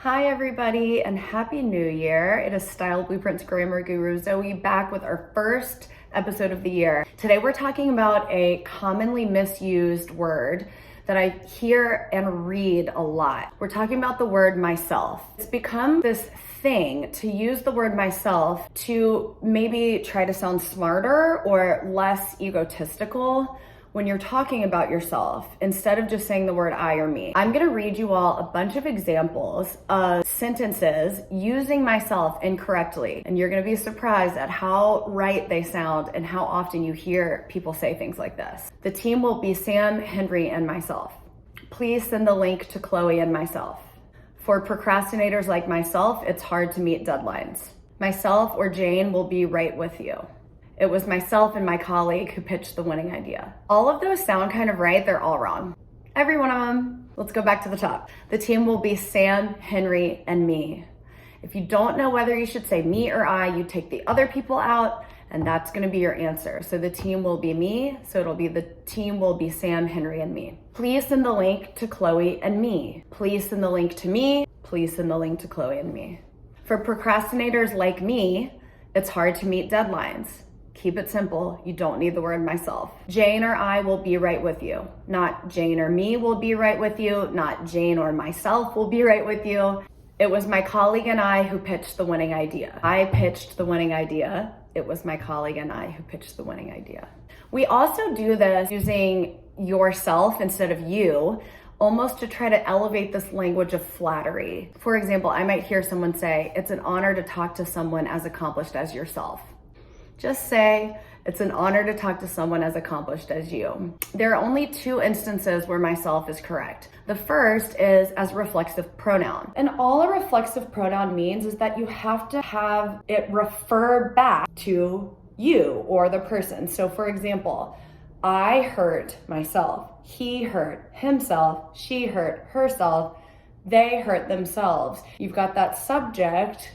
Hi everybody and Happy New Year. It is Style Blueprints grammar guru Zoe back with our first episode of the year. Today we're talking about a commonly misused word that I hear and read a lot. We're talking about the word myself. It's become this thing to use the word myself to maybe try to sound smarter or less egotistical when you're talking about yourself, instead of just saying the word I or me. I'm gonna read you all a bunch of examples of sentences using myself incorrectly, and you're gonna be surprised at how right they sound and how often you hear people say things like this. The team will be Sam, Henry, and myself. Please send the link to Chloe and myself. For procrastinators like myself, it's hard to meet deadlines. Myself or Jane will be right with you. It was myself and my colleague who pitched the winning idea. All of those sound kind of right, they're all wrong. Every one of them. Let's go back to the top. The team will be Sam, Henry, and me. If you don't know whether you should say me or I, you take the other people out, and that's gonna be your answer. So the team will be me, so it'll be the team will be Sam, Henry, and me. Please send the link to Chloe and me. Please send the link to me. Please send the link to Chloe and me. For procrastinators like me, it's hard to meet deadlines. Keep it simple. You don't need the word myself. Jane or I will be right with you. Not Jane or me will be right with you. Not Jane or myself will be right with you. It was my colleague and I who pitched the winning idea. I pitched the winning idea. It was my colleague and I who pitched the winning idea. We also do this using yourself instead of you, almost to try to elevate this language of flattery. For example, I might hear someone say, "It's an honor to talk to someone as accomplished as yourself." Just say, "It's an honor to talk to someone as accomplished as you." There are only two instances where myself is correct. The first is as a reflexive pronoun. And all a reflexive pronoun means is that you have to have it refer back to you or the person. So for example, I hurt myself. He hurt himself. She hurt herself. They hurt themselves. You've got that subject,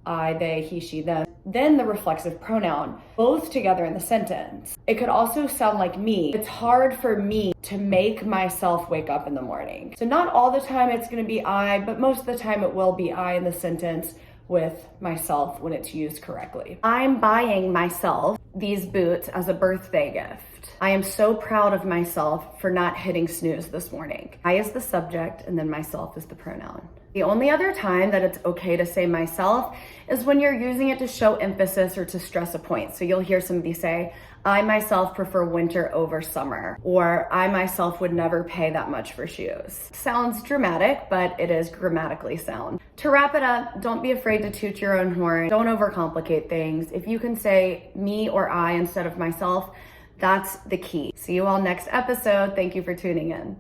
I, they, he, she, them. Then the reflexive pronoun, both together in the sentence. It could also sound like me. It's hard for me to make myself wake up in the morning. So not all the time it's gonna be I, but most of the time it will be I in the sentence with myself when it's used correctly. I'm buying myself these boots as a birthday gift. I am so proud of myself for not hitting snooze this morning. I is the subject and then myself is the pronoun. The only other time that it's okay to say myself is when you're using it to show emphasis or to stress a point. So you'll hear somebody say, "I myself prefer winter over summer," or "I myself would never pay that much for shoes." Sounds dramatic, but it is grammatically sound. To wrap it up, don't be afraid to toot your own horn. Don't overcomplicate things. If you can say me or I instead of myself, that's the key. See you all next episode. Thank you for tuning in.